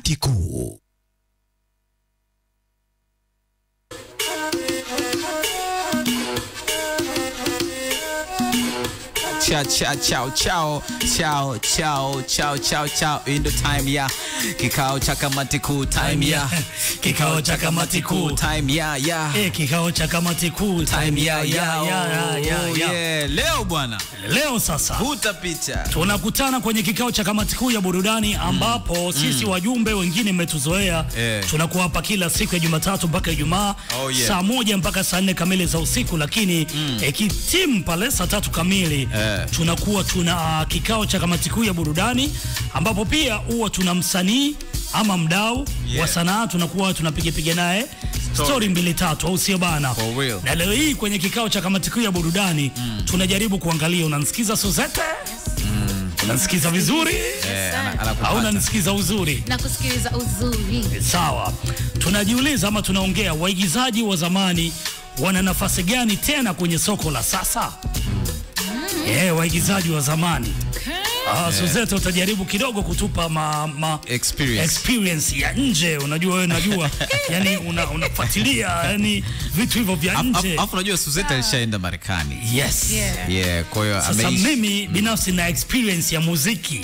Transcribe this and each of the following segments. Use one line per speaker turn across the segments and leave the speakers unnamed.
kamati kuu. Ciao in the time ya kikao cha kamati kuu time ya
kikao cha kamati kuu
time ya
kikao cha kamati kuu
time ya leo bwana,
leo sasa
huta picha
tunakutana kwenye kikao cha kamati kuu ya burudani ambapo sisi wajumbe wengine mmetuzoea tunakuwa hapa kila siku ya Jumatatu mpaka Ijumaa saa 1 mpaka saa 4 kamili za usiku, lakini kitimu pale saa 3 kamili tunakuwa tuna kikao cha kamati kuu ya burudani ambapo pia huwa tuna msanii ama mdau wa sanaa tunakuwa tunapiga naye story 2-3 au sio bana. Na leo hii kwenye kikao cha kamati kuu ya burudani tunajaribu kuangalia unanisikiza Suzette? Unanisikiza vizuri? Au unanisikiza uzuri?
Nakusikiliza uzuri.
Sawa. Tunajiuliza ama tunaongea waigizaji wa zamani wana nafasi gani tena kwenye soko la sasa? Waigizaji wa zamani. Suzette utajaribu kidogo kutupa experience ya nje, unajua wewe najua yani unafuatilia yani vitu hivyo vya nje.
Alafu unajua Suzette alishaenda Marekani.
Yes.
Kwa hiyo
sasa mimi binafsi na experience ya muziki.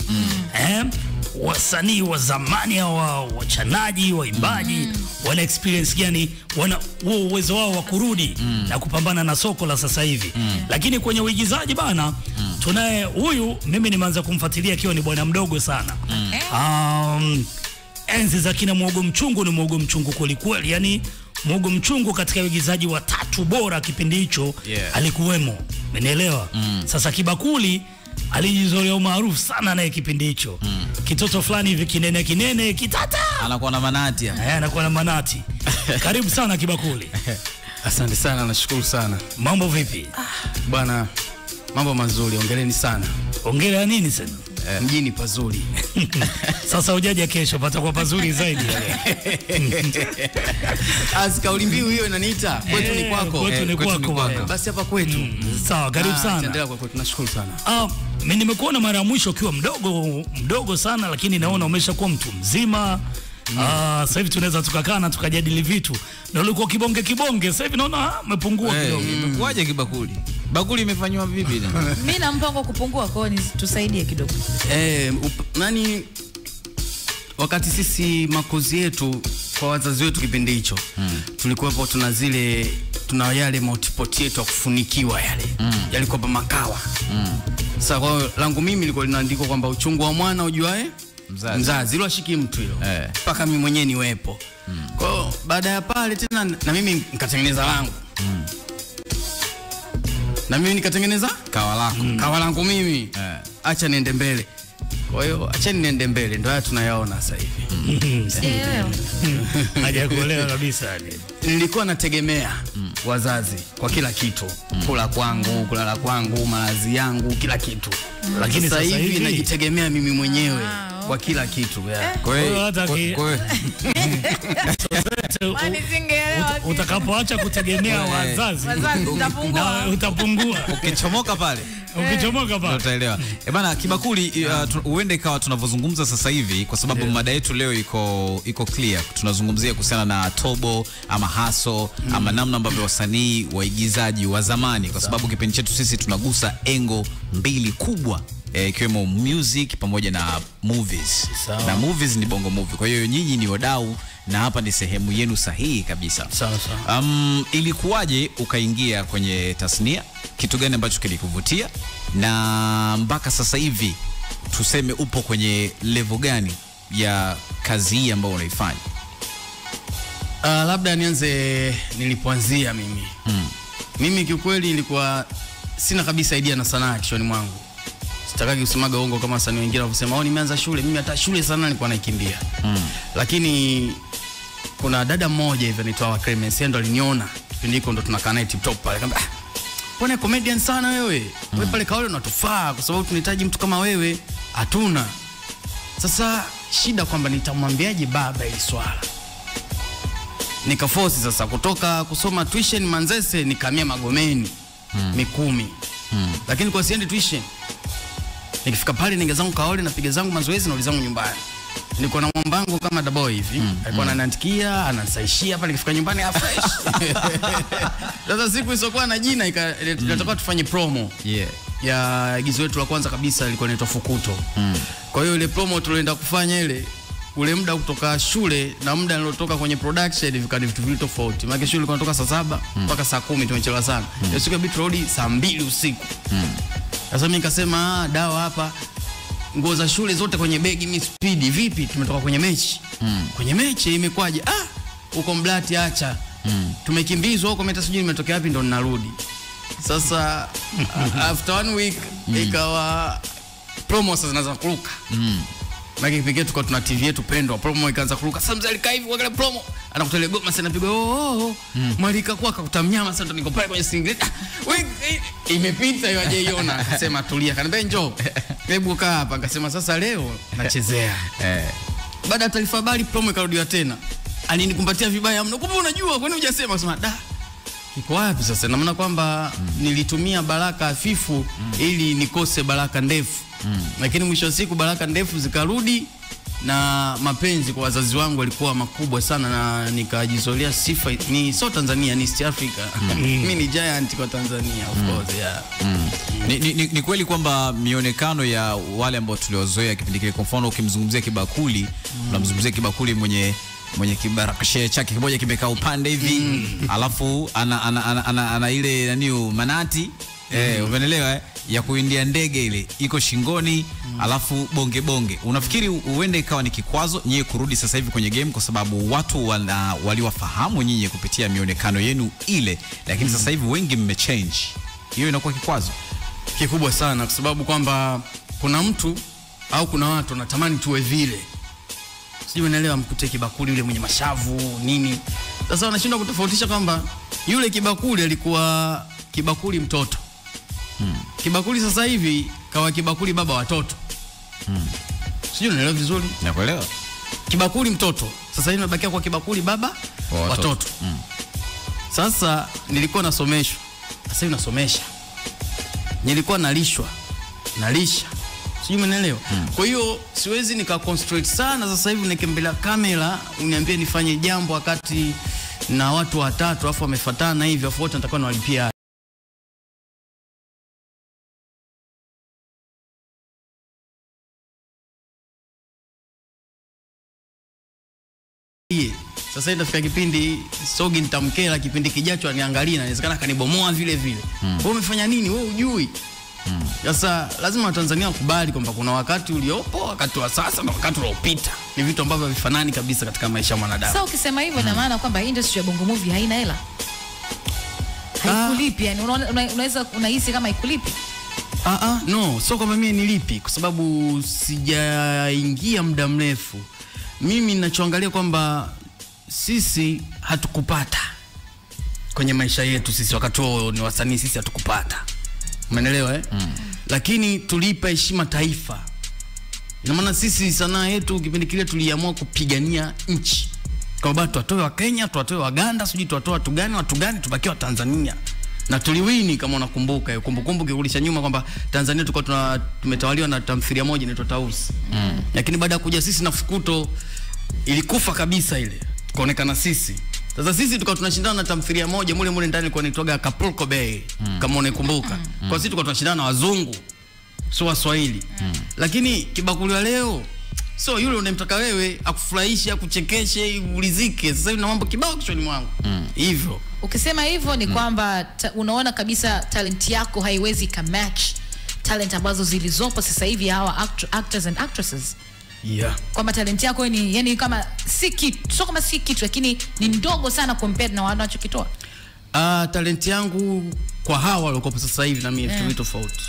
Wasanii wa zamani au wachanaji, waimbaji wana experience gani, wana uwezo wao wa kurudi na kupambana na soko la sasa hivi. Lakini kwenye uigizaji bana tunaye huyu mimi nimeanza kumfuatilia akiwa ni bwana mdogo sana. Enzi za kina Mwogo Mchungu ni Mwogo Mchungu kweli kweli, yani Mwogo Mchungu katika uigizaji wa 3 bora kipindi hicho alikuwemo, umenielewa? Sasa Kibakuli alijizolea umaarufu sana naye kipindi hicho. Kitoto fulani hivi kinene kitata
anakuwa na manati.
Anakuwa na manati. Karibu sana Kibakuli.
Asante sana, nashukuru sana.
Mambo vipi?
Bwana, mambo mazuri, ongeleni sana.
Ongera nini sana?
Mjini pazuri.
Sasa ujaje kesho patakuwa pazuri zaidi.
Kauli mbiu hiyo inaniita kwetu ni kwako.
Kwetu ni kwako.
Basi hapa kwetu.
Sawa, karibu sana.
Endelea kwa kwetu, nashukuru sana.
Mimi nimekuona mara ya mwisho ukiwa mdogo sana, lakini naona umeshakuwa mtu mzima. Sasa hivi tunaweza tukakaa na tukajadili vitu. Na ulikuwa kibonge, sasa hivi naona umepungua kidogo.
Imekuaje Kibakuli? Bakuli imefanywa vipi?
Mimi na mpango kupungua, kwa hiyo tusaidie kidogo.
Wakati sisi makozi yetu kwa wazazi wetu kipindi hicho tulikuwa tuna yale multipoti yetu ya kufunikiwa yale yalikuwa makawa. Sasa kwa langu mimi ilikuwa linaandikwa kwamba uchungu wa mwana ujuae mzazi hilo ashiki mtu hilo mpaka mimi mwenyewe niwepo. Kwa hiyo baada ya pale tena na mimi nikatengeneza langu. Na mimi nikatengeneza kawa langu mimi. Acha niende mbele. Kwa hiyo acha niende mbele, ndio haya tunayaona sasa hivi.
Hajakuelewa kabisa.
Nilikuwa nategemea wazazi kwa kila kitu. Kula kwangu, kulala kwangu, malazi yangu, kila kitu. Lakini sasa hivi najitegemea mimi mwenyewe kwa kila kitu.
Kwa hiyo hata utakapoacha kutegemea wazazi utapungua.
Ukichomoka pale utaelewa. Bana Kibakuli, uende ikawa tunavyozungumza sasa hivi kwa sababu mada yetu leo iko clear. Tunazungumzia kuhusiana na tobo ama haso ama namna ambavyo wasanii waigizaji wa zamani, kwa sababu kipindi chetu sisi tunagusa engo mbili kubwa ikiwemo music pamoja na movies. Na movies ni bongo movie. Kwa hiyo nyinyi ni wadau na hapa ni sehemu yenu sahihi kabisa. Ilikuwaje ukaingia kwenye tasnia? Kitu gani ambacho kilikuvutia? Na mpaka sasa hivi tuseme upo kwenye level gani ya kazi hii ambayo unaifanya?
Labda nianze nilipoanzia mimi. Mimi kiukweli nilikuwa sina kabisa idea na sanaa kichwani mwangu. Sitakaki kusemaga uongo kama wasanii wengine wanasema nimeanza shule. Mimi hata shule sana nilikuwa naikimbia. Lakini kuna dada mmoja hivi anaitwa Clemence, ndo aliniona kipindi hiko, ndo tunakaa naye tip top pale. Akamwambia bwana comedian sana wewe. Wewe pale Kaole unatufaa kwa sababu tunahitaji mtu kama wewe. Hatuna. Sasa shida kwamba nitamwambiaje baba ili swala. Nikaforce sasa kutoka kusoma tuition Manzese nikamia Magomeni Mikumi. Lakini kwa siendi tuition. Nikifika pale ninge zangu Kaole napiga zangu mazoezi na ulizangu nyumbani. niko na mwambangu kama the boy hivi. Alikuwa ananiandikia, anasaishia pale nikifika nyumbani fresh. Sasa siku isokuwa na jina ikatakuwa tufanye promo. Ya igizo letu la kwanza kabisa ilikuwa inaitwa Fukuto. Kwa hiyo ile promo tulienda kufanya ile ule muda kutoka shule na muda nilotoka kwenye production vikani vitu vile tofauti. Maana shule ilikuwa inatoka saa 7 mpaka saa 10 tumechelewa sana. Hiyo siku bit road saa 2 usiku. Sasa mimi nikasema dawa hapa nguo za shule zote kwenye begi mi speed vipi tumetoka kwenye mechi. Kwenye mechi imekwaje? Uko Mblati acha. Tumekimbizwa huko meta sijui nimetokea wapi ndo ninarudi. Sasa after 1 week ikawa promo sasa zinaanza kuruka. Maki kipekee tuko tuna TV yetu pendwa promo ikaanza kuruka. Sasa mzee alikaa hivi kwa promo anakutelea goma sana piga mwalika kwa akakutamnyama sasa niko pale kwenye singlet. Imepita hiyo hajaiona akasema tulia kaniambia njoo. Hebu kaa hapa akasema sasa leo nachezea. Baada ya taarifa habari promo ikarudiwa tena. Alinikumbatia vibaya mno. Kumbe unajua kwani hujasema akasema da. Iko wapi sasa? Na maana kwamba nilitumia baraka hafifu ili nikose baraka ndefu. Lakini mwisho wa siku baraka ndefu zikarudi na mapenzi kwa wazazi wangu walikuwa makubwa sana na nikajizolea sifa ni so Tanzania ni East Africa. Mimi ni giant kwa Tanzania of course
Ni kweli kwamba mionekano ya wale ambao tuliozoea kipindi kile kwa mfano ukimzungumzia Kibakuli unamzungumzia Kibakuli mwenye kibarakashe chake kimoja kimekaa upande hivi alafu ana ile nani manati umeelewa ya kuindia ndege ile iko shingoni alafu bonge unafikiri uende ikawa ni kikwazo nyie kurudi sasa hivi kwenye game kwa sababu watu waliwafahamu nyinyi kupitia mionekano yenu ile lakini sasa hivi wengi mmechange hiyo inakuwa kikwazo
kikubwa sana kwa sababu kwamba kuna mtu au kuna watu wanatamani tuwe vile sijui unaelewa mkute Kibakuli yule mwenye mashavu nini sasa wanashindwa kutofautisha kwamba yule Kibakuli alikuwa Kibakuli mtoto Kibakuli sasa hivi kawa Kibakuli baba watoto sijui unaelewa vizuri
nakuelewa
Kibakuli mtoto sasa hivi nabakia kwa Kibakuli baba watoto sasa nilikuwa nasomeshwa sasa hivi nasomesha nilikuwa nalishwa nalisha sijui umeelewa kwa hiyo siwezi nika concentrate sana sasa hivi nikembelea kamera uniambie nifanye jambo wakati na watu watatu afu wamefuatana hivi afu wote nitakuwa nawalipia sasa inafika kipindi sogi nitamkela kipindi kijacho aniangalia inawezekana kanibomoa vile vile wewe umefanya nini wewe hujui sasa lazima Watanzania wakubali kwamba kuna wakati uliopo wakati wa sasa na wakati uliopita ni vitu ambavyo havifanani kabisa katika maisha ya mwanadamu
sasa ukisema hivyo na maana kwamba industry ya Bongo Movie haina hela haikulipi yani unaweza unahisi kama haikulipi
no sio kama mimi nilipi kwa sababu sijaingia muda mrefu mimi ninachoangalia kwamba sisi hatukupata kwenye maisha yetu sisi wakati ni wasanii sisi hatukupata umeelewa lakini tulipa heshima taifa ina maana sisi sanaa yetu kipindi kile tuliamua kupigania nchi kwa sababu tuwatoe wa Kenya tuwatoe Waganda sijui tuwatoe watu gani tubakie wa Tanzania na tuliwini kama unakumbuka hiyo kumbukumbu kirudisha nyuma kwamba Tanzania tulikuwa tumetawaliwa na tamthilia moja inaitwa Tausi lakini baada ya kuja sisi na Fukuto ilikufa kabisa ile tukaonekana sisi sasa sisi tukawa tunashindana na tamthilia moja mule ndani ilikuwa inaitwa Acapulco Bay kama unakumbuka kwa sisi tulikuwa tunashindana na wazungu sio Waswahili lakini Kibakuli wa leo so yule unemtaka wewe akufurahishe akuchekeshe ulizike sasa hivi na mambo kibao kichwani mwangu hivyo
ukisema hivyo ni kwamba unaona kabisa talent yako haiwezi ka match talent ambazo zilizopo sasa hivi hawa actors and actresses kwamba talent yako ni yani kama si kitu sio kama si kitu lakini ni ndogo sana compared na wanachokitoa
talent yangu kwa hawa waliokuwa sasa hivi na mimi vitu tofauti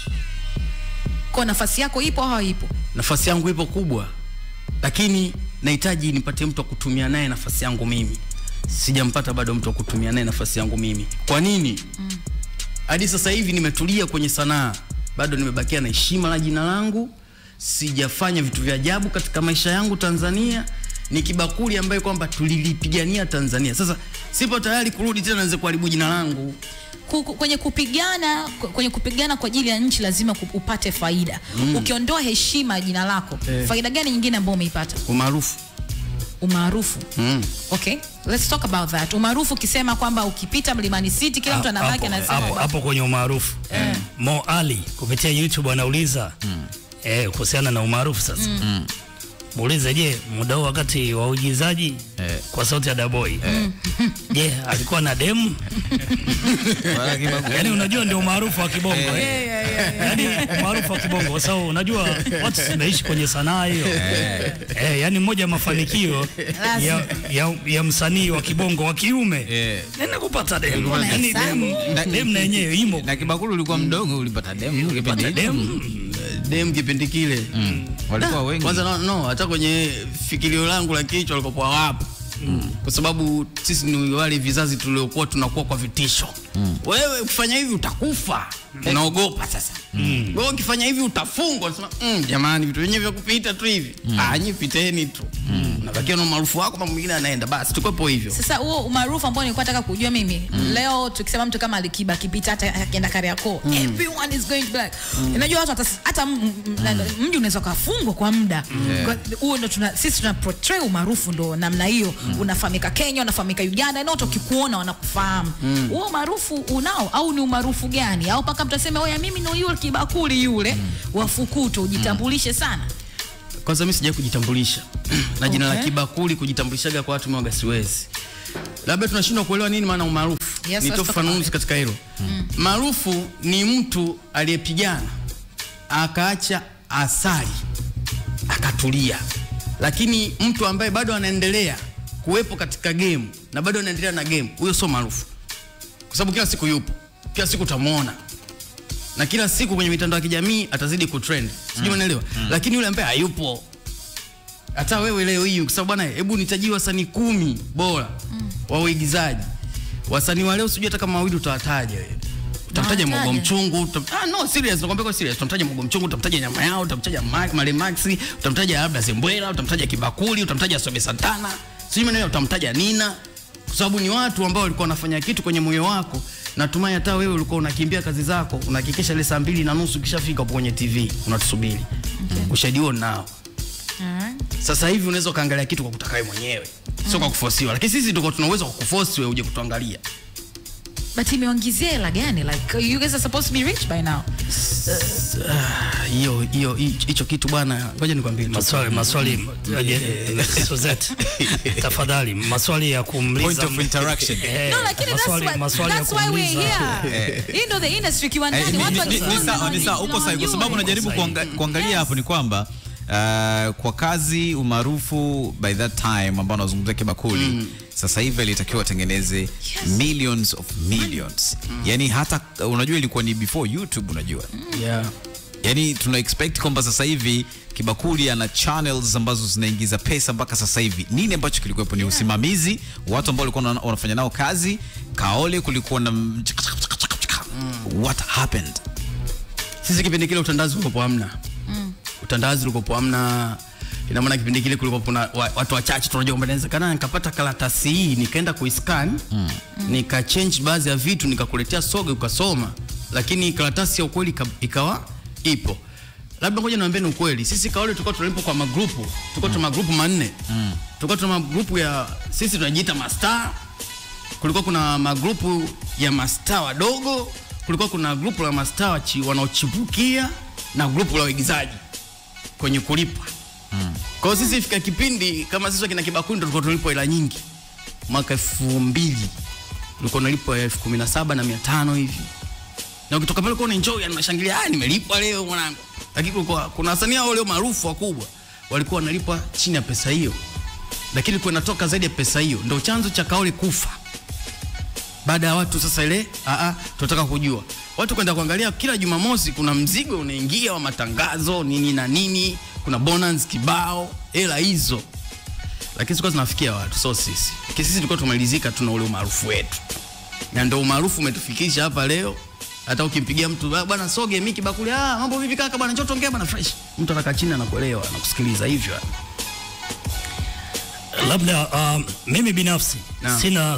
kwa nafasi yako ipo au haipo
nafasi yangu ipo kubwa lakini nahitaji nipate mtu kutumia naye nafasi yangu mimi sijampata bado mtu kutumia naye nafasi yangu mimi kwa nini hadi sasa hivi nimetulia kwenye sanaa bado nimebakia na heshima la jina langu sijafanya vitu vya ajabu katika maisha yangu Tanzania ni kibakuli ambaye kwamba tulilipigania Tanzania. Sasa sipo tayari kurudi tena nianze kuharibu jina langu.
Kwenye kupigana kwa ajili ya nchi lazima upate faida. Ukiondoa heshima jina lako, faida gani nyingine ambayo umeipata? Umaarufu. Okay, let's talk about that. Umaarufu kisema kwamba ukipita Mlimani City kila mtu anabaki anasema
hapo kwenye umaarufu. Mo Ali kupitia YouTube anauliza kuhusiana na umaarufu sasa. Muulize, je, muda wakati wa uigizaji kwa sauti ya Daboy je, alikuwa na demu? Yaani unajua ndio maarufu wa kibongo. Yaani maarufu wa kibongo kwa sababu unajua watu tunaishi kwenye sanaa hiyo. Yaani mmoja mafanikio ya msanii wa kibongo wa kiume nenda kupata demu. Yaani demu na yenyewe imo.
Na Kibakuli ulikuwa mdogo ulipata demu, ulipata
demu kipindi kile.
Walikuwa wengi.
Kwanza hata kwenye fikirio langu la kichwa walikokuwa wapo. Kwa sababu sisi ni wale vizazi tuliokuwa tunakuwa kwa vitisho. Wewe ukifanya hivi utakufa. Unaogopa sasa. Wewe ukifanya hivi utafungwa. Unasema jamani vitu wenyewe vya kupita tu hivi. Nyinyi piteni tu. Unabakia na maarufu wako kama mwingine anaenda. Basi tukopo hivyo.
Sasa huo maarufu ambao nilikuwa nataka kujua mimi. Leo tukisema mtu kama Alikiba akipita hata akienda Kariakoo, everyone is going to be like. Unajua watu hata mji unaweza kufungwa kwa muda. Huo ndo sisi tuna portray umaarufu ndo namna hiyo. Unafahamika Kenya, unafahamika Uganda, na watu ukikuona wanakufahamu. Huo maarufu unao au ni umaarufu gani? Au paka mtasema wewe mimi ndio yule Kibakuli yule wa Fukuto, ujitambulishe sana.
Kwanza mimi sija kujitambulisha. Na jina la Kibakuli kujitambulishaga kwa watu mmoja siwezi. Labda tunashindwa kuelewa nini maana umaarufu. Ni tofauti katika hilo. Maarufu ni mtu aliyepigana akaacha asali akatulia. Lakini mtu ambaye bado anaendelea kuwepo katika game na bado anaendelea na game, huyo sio maarufu. Kwa sababu kila siku yupo, kila siku utamuona. Na kila siku kwenye mitandao ya kijamii atazidi kutrend. Sijui unaelewa. Lakini yule ambaye hayupo, hata wewe leo hii kwa sababu bwana, hebu nitajie wasanii 10 bora wa uigizaji. Wasanii wa leo sijui hata kama wawili utawataja wewe. Utamtaja Mogo Mchungu, no serious, nakwambia kwa serious. Utamtaja Mogo Mchungu, utamtaja Nyama Yao, utamtaja Male Maxi, utamtaja Abda Zembwela, utamtaja Kibakuli, utamtaja Sobe Santana. Sijui unaelewa, utamtaja Nina. Kwa sababu ni watu ambao walikuwa wanafanya kitu kwenye moyo wako. Natumai hata wewe ulikuwa unakimbia kazi zako, unahakikisha ile saa 2:30 kishafika hapo kwenye TV, unatusubiri. Ushahidi huo nao. Sasa hivi unaweza kaangalia kitu kwa kutaka wewe mwenyewe, sio kwa kuforcewa. Lakini sisi ndio tuna uwezo wa kuforce wewe uje kutuangalia.
But imeongezea hela gani? Like you guys are supposed to be rich by now.
Hicho kitu bwana, ngoja nikwambie.
Maswali Suzette. Tafadhali, maswali ya kumliza
point of interaction.
No, lakini that's why we're here. In the industry kiwandani watu
wanisa upo sahihi kwa sababu najaribu kuangalia hapo ni kwamba kwa kazi umaarufu by that time ambao unazungumzia Kibakuli sasa hivi ilitakiwa tengeneze millions of millions. Yani hata unajua ilikuwa ni before YouTube unajua. Yani tuna expect kwamba sasa hivi Kibakuli ana channels ambazo zinaingiza pesa mpaka sasa hivi. Nini ambacho kilikuwepo ni usimamizi, watu ambao walikuwa wanafanya nao kazi, Kaole kulikuwa na what happened?
Sisi kipindi kile utandazi ulikuwa hamna. Utandazi ulikuwa hamna. Ina maana kipindi kile kulikuwa kuna watu wachache tunajua kwamba inawezekana nikapata karatasi hii nikaenda kuiscan, nika change baadhi ya vitu nikakuletea soga ukasoma, lakini karatasi ya ukweli ikawa ipo. Labda ngoja niwaambie ukweli, sisi Kaole tulikuwa tunalipo kwa magrupu, tulikuwa tuna magrupu 4. Tulikuwa tuna magrupu ya sisi tunajiita mastaa. Kulikuwa kuna magrupu ya mastaa wadogo, kulikuwa kuna grupu la mastaa wanaochipukia na grupu la waigizaji kwenye kulipwa. Kwa sisi ifika kipindi kama sisi kina Kibakuli ndio tulikuwa tunalipwa hela nyingi. Mwaka 2000 tulikuwa tunalipwa 17,500 hivi. Na ukitoka pale uko enjoy na unashangilia, nimelipwa leo mwanangu. Lakini kulikuwa kuna wasanii wale maarufu wakubwa walikuwa wanalipwa chini ya pesa hiyo. Lakini kulikuwa inatoka zaidi ya pesa hiyo. Ndio chanzo cha Kaole kufa. Baada ya watu sasa ile tunataka kujua. Watu kwenda kuangalia kila Jumamosi kuna mzigo unaingia wa matangazo nini na nini, kuna bonus kibao, hela hizo. Lakini sikuwa tunafikia watu, so sisi. Sisi tulikuwa tumalizika tuna ule umaarufu wetu. Na ndio umaarufu umetufikisha hapa leo. Hata ukimpigia mtu bwana Soge mimi Kibakuli, mambo vipi kaka bwana, njoo tuongee bwana fresh. Mtu anakaa chini anakuelewa, anakusikiliza hivyo.
Labda mimi binafsi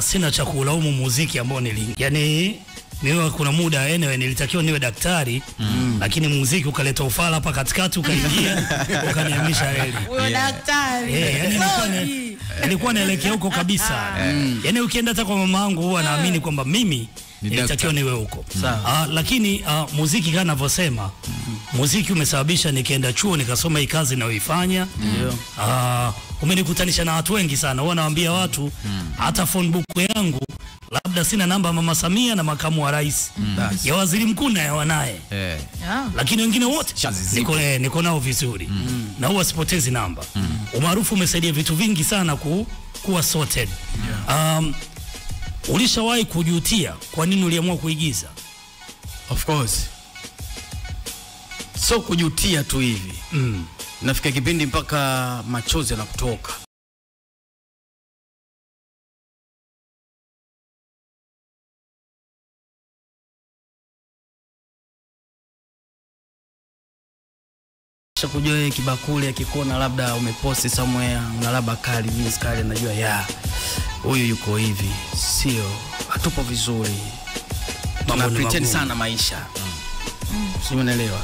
sina cha kulaumu muziki ambao yani mimi kuna muda anyway nilitakiwa niwe daktari lakini muziki ukaleta ufala hapa katikati ukaingia ukaniamisha heli.
Wewe daktari.
Yani nilikuwa naelekea huko kabisa. Yani ukienda hata kwa mama yangu huwa naamini kwamba mimi nilitakiwa niwe huko. Lakini muziki kama ninavyosema muziki umesababisha nikaenda chuo nikasoma hii kazi ninayoifanya. Umenikutanisha na watu wengi sana. Huwa nawaambia watu hata phone book yangu labda sina namba Mama Samia na makamu wa rais ya waziri mkuu na ya wanae lakini wengine wote niko nao vizuri na huwa sipotezi namba. Umaarufu umesaidia vitu vingi sana kuwa sorted. Ulishawahi kujutia kwa nini uliamua kuigiza?
Of course. So kujutia tu hivi. Nafika kipindi mpaka machozi yanakutoka. Kujua Kibakuli akikuona labda umeposti somewhere unalaba kali views kali anajua huyu yuko hivi, sio hatupo vizuri, tuna pretend sana maisha. Sio, unaelewa?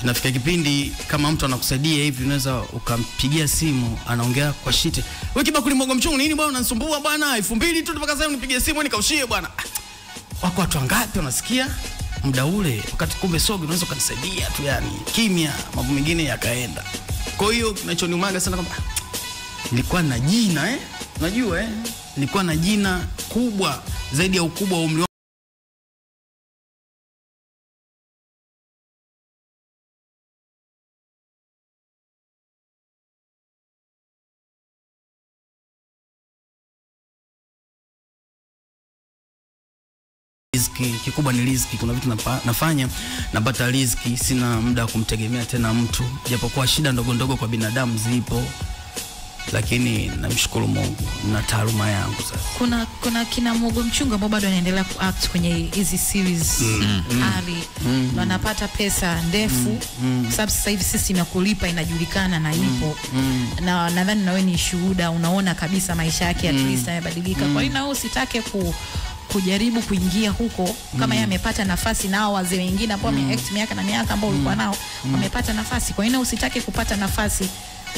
Inafika kipindi kama mtu anakusaidia hivi unaweza ukampigia simu anaongea kwa shit, wewe Kibakuli mbogo mchungu nini bwana unanisumbua bwana 2000 tu mpaka sasa unipigie simu nikaushie bwana. Wako watu wangapi unasikia muda ule wakati kumbe sogi unaweza kunisaidia tu, yani kimya mambo mengine yakaenda. Kwa hiyo kinachoniumaga sana kwamba nilikuwa na jina unajua nilikuwa na jina kubwa zaidi ya ukubwa wa umri kikubwa ni riziki. Kuna vitu nafanya napata riziki, sina muda wa kumtegemea tena mtu, japokuwa shida ndogo ndogo kwa binadamu zipo, lakini namshukuru Mungu na taaluma yangu sasa.
Kuna kina Mwogo Mchungu ambao bado anaendelea kuact kwenye hizi series Ali na anapata pesa ndefu sababu sasa hivi system ya kulipa inajulikana na ipo na nadhani na wewe ni shuhuda, unaona kabisa maisha yake at least yamebadilika. Kwa hiyo na wewe usitake kujaribu kuingia huko kama yeye amepata nafasi na hao wazee wengine ambao wameact miaka na miaka ambao ulikuwa nao wamepata nafasi. Kwa hiyo usitake kupata nafasi,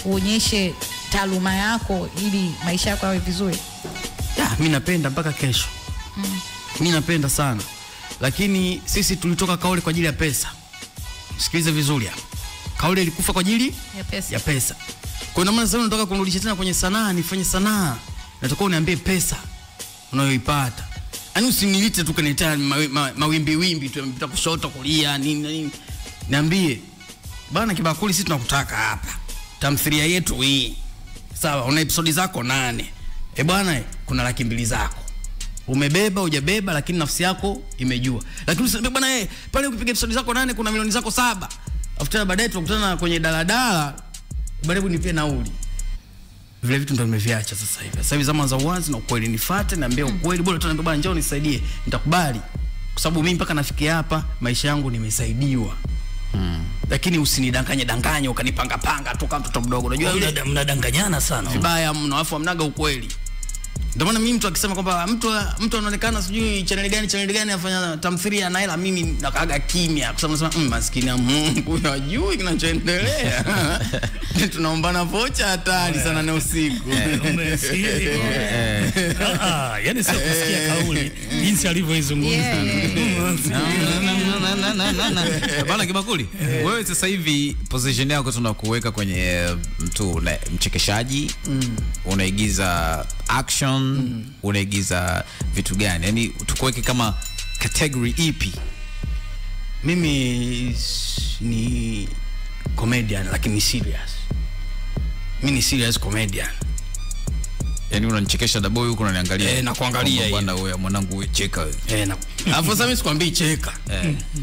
uonyeshe taaluma yako ili maisha yako yawe vizuri.
Mimi napenda mpaka kesho. Mimi napenda sana. Lakini sisi tulitoka Kaole kwa ajili ya pesa. Sikiliza vizuri hapa. Kaole ilikufa kwa ajili ya pesa. Kwa maana sasa unataka kunirudisha tena kwenye sanaa, nifanye sanaa. Nataka uniambie pesa unayoipata. Yaani usinilite tu kanita mawimbi tu yamepita kushoto kulia nini. Niambie bana Kibakuli, sisi tunakutaka hapa. Tamthilia yetu hii. Sawa, una episode zako 8. Bwana kuna 200,000 zako. Umebeba hujabeba lakini nafsi yako imejua. Lakini usiniambie bwana pale ukipiga episode zako 8 kuna milioni zako 7. After baadaye tukutana kwenye daladala, bado nipe nauli. Vile vitu ndio nimeviacha sasa hivi. Sasa hivi zama za uwazi na ukweli, nifuate niambie ukweli, bora tunaambia bwana njoo nisaidie, nitakubali. Kwa sababu mimi mpaka nafikia hapa maisha yangu nimesaidiwa. Lakini usinidanganye ukanipanga tu kama mtoto mdogo. Unajua
mnadanganyana sana.
Vibaya mno, afu amnaga ukweli. Ndio maana mimi mtu akisema kwamba mtu anaonekana sijui channel gani afanya tamthilia na hela, mimi nakaaga kimya kwa sababu nasema maskini ya Mungu hajui kinachoendelea. Tunaombana vocha hatari sana na usiku.
Yani sio kusikia kauli jinsi alivyoizungumza.
Bana Kibakuli, wewe sasa hivi position yako tunakuweka kwenye mtu mchekeshaji, unaigiza action, unaigiza vitu gani? Yani tukuweke kama category ipi?
Mimi ni comedian lakini serious. Mimi ni serious comedian.
Yani unanichekesha da boy huko unaniangalia.
Na kuangalia
bwana wewe mwanangu wewe cheka wewe.
Alafu sasa mimi sikwambii cheka.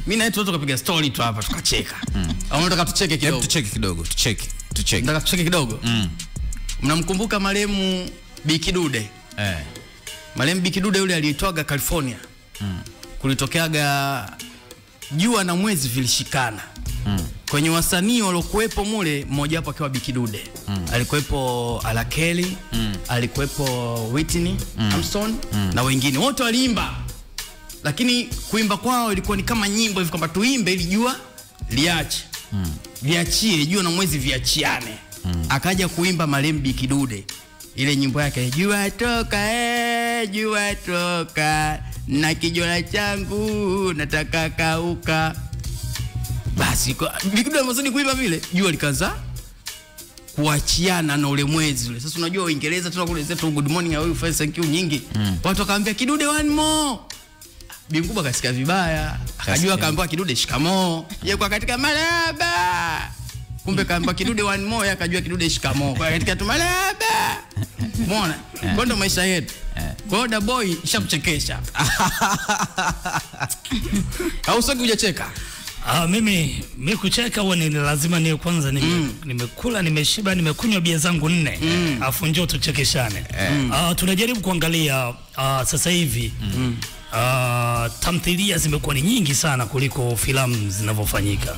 Mimi na watu tukapiga story tu hapa tukacheka. Au unataka tucheke kidogo?
Tucheke kidogo, tucheke.
Nataka tucheke kidogo? Mnamkumbuka marehemu Bi Kidude? Marehemu Bi Kidude yule aliyetoaga California. Kulitokeaga jua na mwezi vilishikana. Kwenye wasanii waliokuepo mule, mmoja wapo akiwa Bikidude. Alikuepo Alakeli, alikuepo Whitney Armstrong na wengine. Wote waliimba. Lakini kuimba kwao ilikuwa ni kama nyimbo hivi kwamba tuimbe ili jua liache. Viachie, jua na mwezi viachiane. Akaja kuimba marehemu Bikidude. Ile nyimbo yake, jua toka na kijora changu nataka kauka. Basi Bikidude mwanzoni kuimba vile, jua likaanza kuachiana na ule mwezi ule. Sasa unajua Uingereza tuna kule zetu good morning how you fine thank you nyingi. Watu wakaambia Kidude one more. Bi mkubwa akasikia vibaya. Akajua akaambiwa Kidude shikamoo. Yeye kwa katika maraba. Kumbe kaambiwa Kidude one more, yeye akajua Kidude shikamoo. Kwa katika tu maraba. Umeona? Kwa ndo maisha yetu. Kwa hiyo da boy ishakuchekesha. Au sio hujacheka?
Mimi kucheka huwa ni lazima niwe kwanza nimekula, nimeshiba, nimekunywa bia zangu 4. Afu njoo tuchekeshane. Tunajaribu kuangalia sasa hivi tamthilia zimekuwa ni nyingi sana kuliko filamu zinavyofanyika.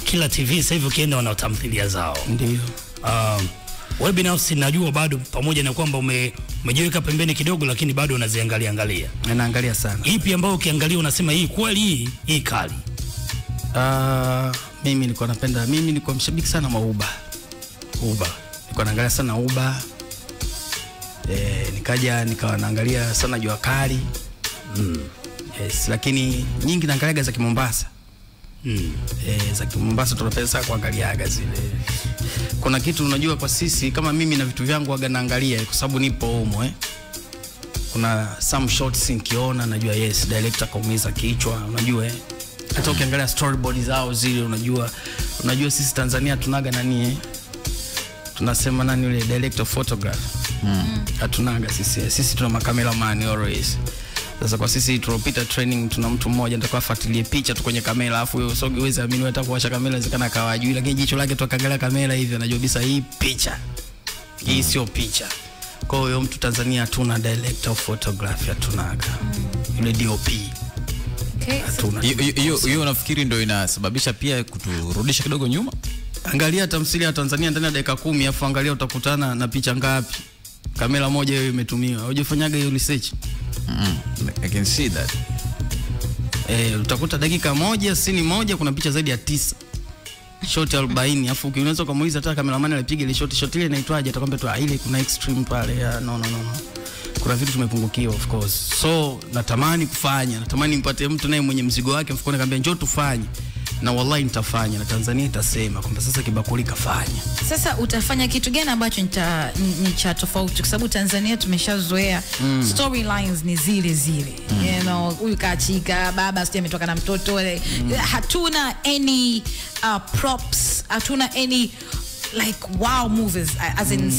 Kila TV sasa hivi ukienda wana tamthilia zao.
Ndio.
Wewe binafsi najua bado pamoja na kwamba umejiweka pembeni kidogo, lakini bado unaziangalia.
Naangalia sana.
Ipi ambayo ukiangalia unasema hii kweli hii kali?
Mimi nilikuwa mshabiki sana wa Uba. Nilikuwa naangalia sana Uba. Nikawa naangalia sana Jua Kali. Yes, lakini nyingi naangalia za Kimombasa. Za Kimombasa tunapenda sana kuangaliaga zile. Kuna kitu unajua kwa sisi kama mimi na vitu vyangu waga naangalia kwa sababu nipo humo Kuna some shots nikiona najua yes director kaumiza kichwa unajua Hata ukiangalia storyboard zao zile unajua sisi Tanzania tunaga nani tunasema nani yule director photograph. Hatunaga sisi tuna makameraman always. Sasa kwa sisi tulopita training tuna mtu mmoja ndio afuatilie picha tu kwenye kamera alafu wewe usogeweza amini hata kuwasha kamera inawezekana kawajui lakini jicho lake tu akaangalia kamera hivi anajua bisa hii picha. Hii sio picha. Kwa hiyo mtu Tanzania tuna director of photography hatunaga. Yule DOP.
Hiyo unafikiri ndio inasababisha pia kuturudisha kidogo nyuma?
Angalia tamthilia ya Tanzania ndani ya dakika 10 afu angalia utakutana na picha ngapi. Kamera moja hiyo imetumiwa. Hujafanyaga hiyo research?
I can see that.
Utakuta dakika moja, scene moja kuna picha zaidi ya 9. Shot 40 afu unaweza kumuuliza hata cameraman alipiga ile shot ile inaitwaje atakwambia tu ile kuna extreme pale. No. Kuna vitu tumepungukiwa of course. So natamani nipate mtu naye mwenye mzigo wake mfukoni akamwambia njoo tufanye. Na wallahi nitafanya na Tanzania itasema kwamba sasa Kibakuli kafanya.
Sasa utafanya kitu gani ambacho ni cha tofauti kwa sababu Tanzania tumeshazoea storylines ni zile. You know, huyu kaachika, baba sije ametoka na mtoto. Hatuna any props, hatuna any like wow movies as in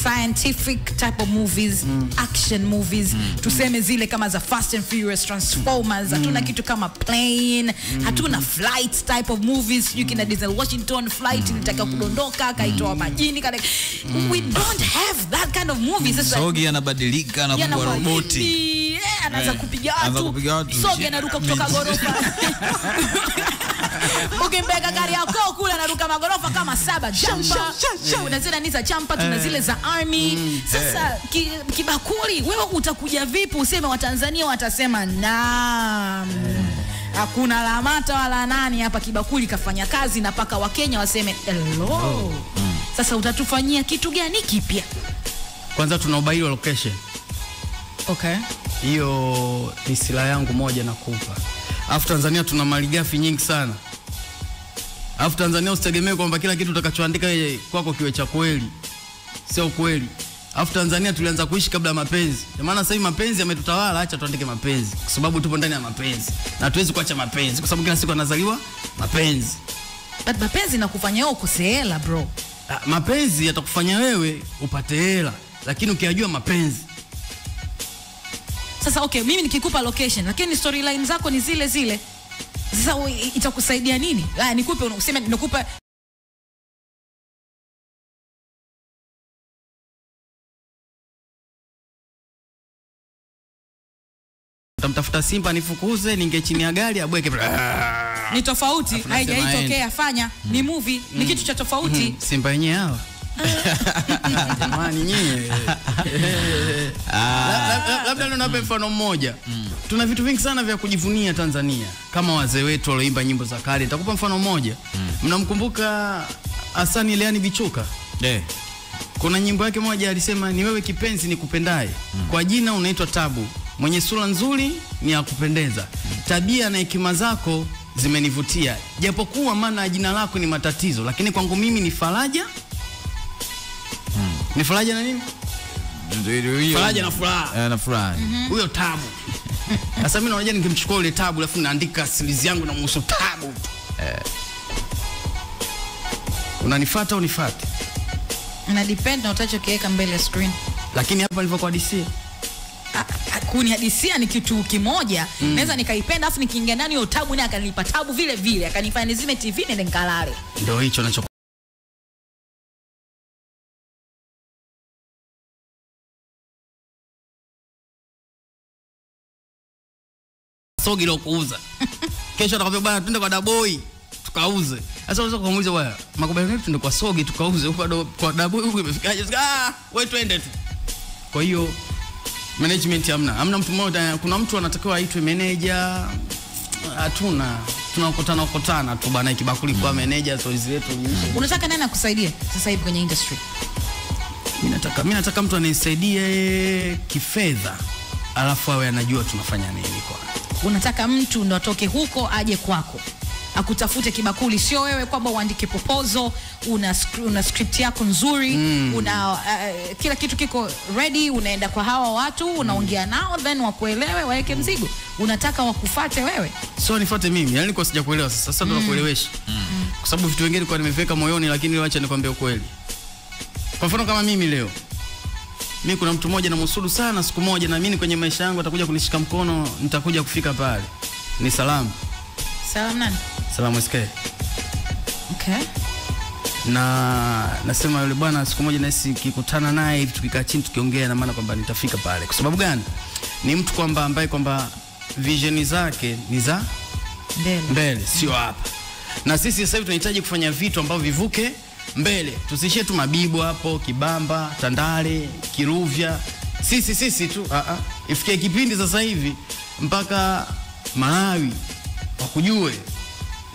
scientific type of movies, action movies, tuseme zile kama za Fast and Furious, Transformers. Hatuna kitu kama plane, hatuna flight type of movies. You can Denzel Washington flight ilitaka kudondoka kaitoa majini we don't have that kind of movies. Sasa
Sogi anabadilika na kuwa roboti.
Anaanza kupiga watu. Sogi anaruka kutoka gorofa. Ukimbeka gari yako kule anaruka magorofa kama 7 jumper. Unazina ni za champa tuna zile za army. Sasa Kibakuli wewe utakuja vipi useme wa Tanzania watasema naam. Hakuna Lamata wala nani hapa Kibakuli kafanya kazi na paka wa Kenya waseme hello. Sasa utatufanyia kitu gani kipya?
Kwanza tuna ubaili wa location.
Okay.
Hiyo ni silaha yangu moja nakupa. Afu Tanzania tuna malighafi nyingi sana. Afu Tanzania usitegemee kwamba kila kitu utakachoandika kwako kiwe cha kweli. Sio kweli. Afu Tanzania tulianza kuishi kabla ya mapenzi. Kwa maana sasa hivi mapenzi yametutawala, acha tuandike mapenzi kwa sababu tupo ndani ya mapenzi. Na hatuwezi kuacha mapenzi kwa sababu kila siku anazaliwa mapenzi.
But mapenzi nakufanya wewe ukose hela bro.
Mapenzi yatakufanya wewe upate hela, lakini ukijua mapenzi.
Sasa okay, mimi nikikupa location lakini storyline zako ni zile. Sasa itakusaidia nini? Nikupe useme nikupe
namtafuta Simba nifukuze, ninge chini ya gari abweke.
Ni tofauti, haijaitokea fanya. Ni movie, ni kitu cha tofauti.
Simba yenyewe hawa. Jamani nyie. Labda naomba mfano mmoja. Tuna vitu vingi sana vya kujivunia Tanzania kama wazee wetu walioimba nyimbo za kale. Nitakupa mfano mmoja. Mnamkumbuka Hasani Leani Bichuka? Kuna nyimbo yake moja alisema, ni wewe kipenzi nikupendaye, kwa jina unaitwa Tabu, mwenye sura nzuri ni ya kupendeza, tabia na hekima zako zimenivutia, japokuwa maana jina lako ni matatizo, lakini kwangu mimi ni faraja. Ni faraja na nini? Faraja na furaha.
Na furaha.
Huyo Tabu. Sasa mimi naona ningemchukua ile Tabu alafu naandika series yangu na muhusu Tabu. Unanifuata unifuate?
Na depend na utachokiweka mbele ya screen.
Lakini hapa nilivyokuhadisia,
kunihadisia ni kitu kimoja. Naweza nikaipenda afu nikiingia ndani ya Tabu naye akanipa Tabu vile vile, akanifanya nizime TV nende nikalale.
Ndio hicho nacho sogi lo kuuza. Kesho atakwambia bwana twende kwa Daboy tukauze. Sasa unaweza kumuuliza bwana, makubaliano yetu twende kwa sogi tukauze, kwa Daboy huko imefikaje? Wewe twende tu. Kwa hiyo management hamna mtu mmoja. Kuna mtu anatakiwa aitwe manager, hatuna. Tunakutana tu bwana, Kibakuli kwa manager, so zetu.
Unataka nani akusaidie sasa hivi kwenye industry?
Mimi nataka mtu anisaidie kifedha, alafu awe anajua tunafanya nini kwa.
Unataka mtu ndo atoke huko aje kwako akutafute Kibakuli, sio wewe kwamba uandike proposal, una script yako nzuri, una kila kitu kiko ready, unaenda kwa hawa watu, unaongea nao, then wakuelewe, waeke mzigo. Unataka wakufuate wewe,
sio nifuate mimi. Yani niko sijakuelewa sasa ndo nakuelewesha. Kwa sababu vitu vingine kwa nimeweka moyoni, lakini acha nikwambie ukweli. Kwa mfano kama mimi leo, mimi kuna mtu mmoja namhusudu sana, siku moja na mimi kwenye maisha yangu atakuja kunishika mkono, nitakuja kufika pale. Ni Salamu.
Salamu nani?
Salamu SK.
Okay.
Na nasema yule bwana siku moja nasi kikutana naye hivi tukikaa chini tukiongea, na maana kwamba nitafika pale. Kwa sababu gani? Ni mtu kwamba ambaye kwamba vision zake ni za mbele, sio hapa. Na sisi sasa hivi tunahitaji kufanya vitu ambavyo vivuke mbele. Tusishie tu Mabibo hapo, Kibamba, Tandale, Kiruvya. Sisi tu. Ifikie kipindi sasa hivi mpaka Malawi wakujue,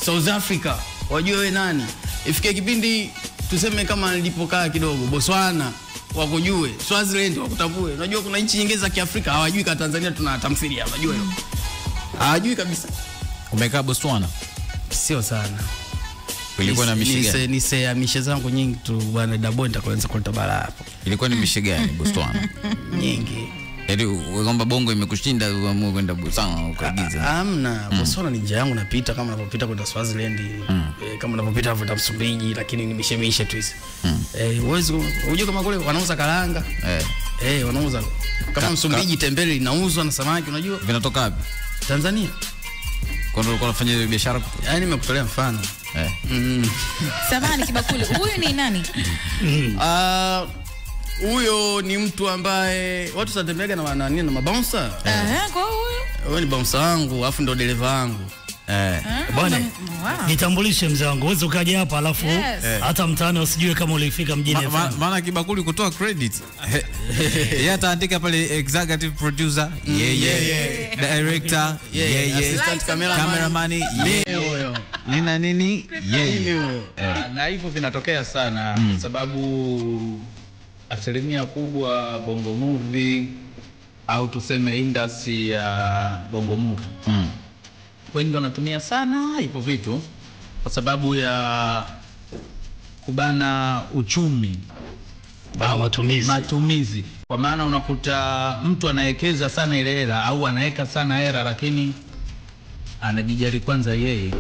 South Africa wajue wewe nani. Ifikie kipindi tuseme kama nilipokaa kidogo, Botswana wakujue, Swaziland wakutambue. Unajua kuna nchi nyingine za Kiafrika hawajui kama Tanzania tuna tamthilia, unajua hiyo. Hawajui kabisa.
Umekaa Botswana?
Sio sana.
Ilikuwa na mishe gani?
Ni mishe zangu nyingi tu bwana. Daboy nitakuanza kuleta bala hapo.
Ilikuwa ni mishe gani Botswana?
Nyingi.
Yaani kwamba bongo imekushinda uamue kwenda Botswana ukaagiza.
Hamna. Botswana ni njia yangu napita kama ninapopita kwenda Swaziland, kama ninapopita kwenda Msumbiji, lakini ni mishe tu hizo. Uwezi unajua kama kule wanauza karanga. Wanauza kama Msumbiji tembele linauzwa na samaki, unajua?
Vinatoka wapi?
Tanzania.
Kwa ndio ulikuwa unafanya biashara?
Yaani nimekutolea mfano.
Samani Kibakuli, huyu ni nani?
Huyo ni mtu ambaye watu satembeaga na nini na mabouncer.
Kwa
huyo ni bouncer wangu, afu ndo dereva wangu.
Bwana, nitambulishe mzee wangu. Uweze ukaja hapa alafu hata mtaani usijue kama ulifika mjini.
Maana Kibakuli kutoa credit. Yeye ataandika pale executive producer, director,
assistant
cameraman, nini,
na hivyo vinatokea sana sababu asilimia kubwa Bongo Movie au tuseme industry ya Bongo Movie wengi wanatumia sana hivyo vitu kwa sababu ya kubana uchumi
au
matumizi. Kwa maana unakuta mtu anawekeza sana ile hela au anaweka sana hela, lakini anajijali kwanza yeye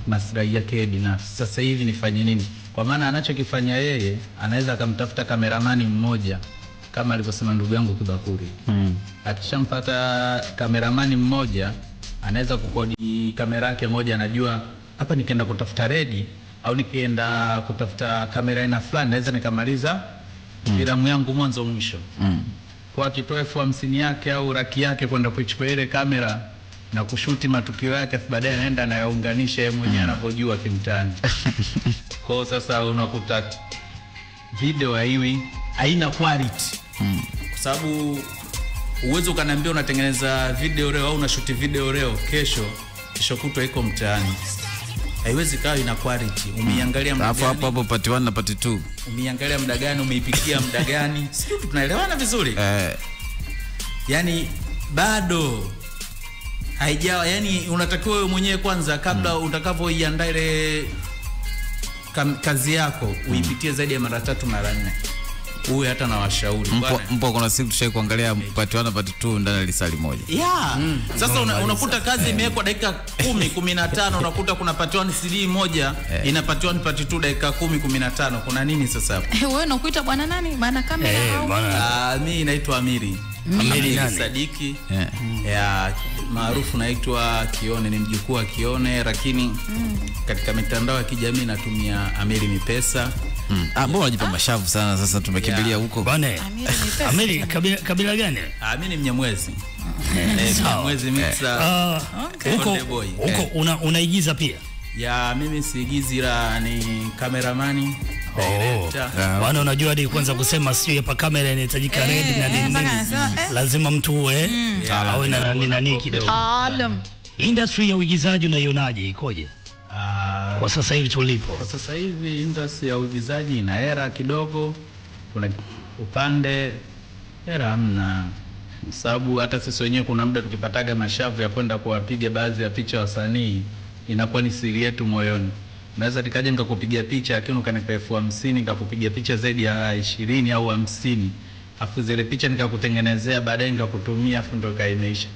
maslahi yake binafsi. Sasa hivi nifanye nini? Kwa maana anachokifanya yeye anaweza akamtafuta kameramani mmoja kama alivyosema ndugu yangu Kibakuli. Akishampata kameramani mmoja anaweza kukodi kamera yake moja, anajua hapa nikienda kutafuta redi au nikienda kutafuta kamera ina fulani naweza nikamaliza filamu yangu mwanzo mwisho. kwa akitoa 50,000 yake au raki yake kwenda kuchukua ile kamera na kushuti matukio yake, baadaye anaenda anayaunganisha yeye mwenyewe anapojua kimtani. Kwa sasa unakuta video haina quality. Kwa sababu uwezo ukaniambia unatengeneza video leo au unashuti video leo, kesho kutwa iko mtaani. Haiwezi kawa ina quality. Umeiangalia muda gani?
Hapo part 1 na part 2.
Umeiangalia muda gani, umeipikia muda gani? Sio tunaelewana vizuri? Yaani bado haijawa, yani unatakiwa wewe mwenyewe kwanza kabla utakapoiandaa ile kazi yako uipitie zaidi ya mara 3 mara 4. Uwe hata na washauri bwana.
Mpo kuna siku tushai kuangalia part 1 na part 2 ndani ya lisali moja.
Sasa unakuta kazi imewekwa dakika 10-15, unakuta kuna part 1 CD moja ina part 1 part 2 dakika 10-15. Kuna nini sasa hapo?
Wewe unakuita bwana nani? Maana kamera au?
Mimi naitwa Amiri Sadiki. Ya maarufu naitwa Kione, ni mjukuu wa Kione, lakini katika mitandao ya kijamii natumia Amiri Mipesa.
Mbona unajipa mashavu sana sasa, tumekimbilia huko
bwana. Amiri kabila gani?
Mimi ni Mnyamwezi. Mnyamwezi mixa.
Huko unaigiza pia?
Ya mimi siigizi, ila ni cameraman.
Bwana unajua hadi kwanza kusema sio hapa kamera inahitajika red na nini. Lazima mtu uwe awe na nani kidogo. Industry ya uigizaji unaionaje, ikoje? Kwa sasa hivi tulipo.
Kwa sasa hivi industry ya uigizaji ina hera kidogo. Kuna upande hera hamna. Sababu hata sisi wenyewe kuna muda tukipataga mashavu ya kwenda kuwapiga baadhi ya picha wasanii, inakuwa ni siri yetu moyoni. Naweza nikaje nikakupigia picha lakini ukanipa 50,000 nikakupigia picha zaidi ya 20 au 50. Afu zile picha nikakutengenezea baadaye nikakutumia afu ndo kaimeisha.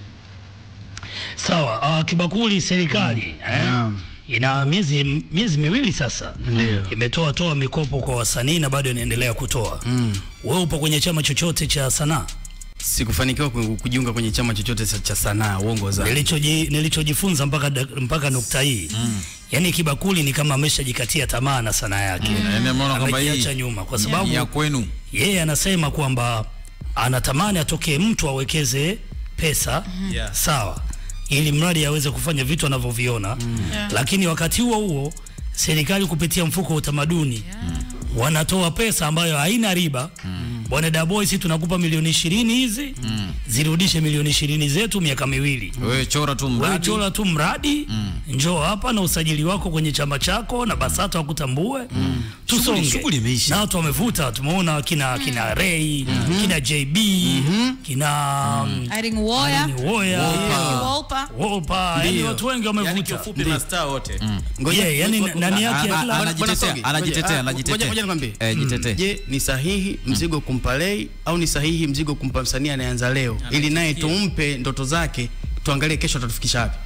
Sawa, Kibakuli serikali ina miezi miwili sasa imetoa mikopo kwa wasanii na bado inaendelea kutoa. Wewe upo kwenye chama chochote cha sanaa?
Sikufanikiwa kujiunga kwenye chama chochote cha sanaa, uongo zangu.
Nilichojifunza mpaka nukta hii. Yaani Kibakuli ni kama ameshajikatia tamaa na sanaa yake.
Nimeona kwamba hii
nyuma kwa sababu
ya kwenu.
Yeye anasema kwamba anatamani atokee mtu awekeze pesa, sawa, ili mradi aweze kufanya vitu anavyoviona. Lakini wakati huo serikali kupitia mfuko wa utamaduni wanatoa pesa ambayo haina riba. Bwana Daboy, sisi tunakupa milioni 20 hizi, zirudishe milioni 20 zetu miaka miwili.
Wewe chora tu mradi.
Njoo hapa na usajili wako kwenye chama chako na BASATA wakutambue. Tusonge.
Shughuli imeisha.
Na watu wamevuta, tumeona kina Ray, kina JB, kina
Irene Uwoya,
Wolpa, yani watu wengi wamevuta.
Yani kifupi mastaa wote.
Yani nani yake
anajitetea.
Ngoja nikwambie.
Jitetee.
Je, ni sahihi mzigo kumpa Ray au ni sahihi mzigo kumpa msanii anayeanza leo, ili naye tumpe ndoto zake, tuangalie kesho atatufikisha wapi?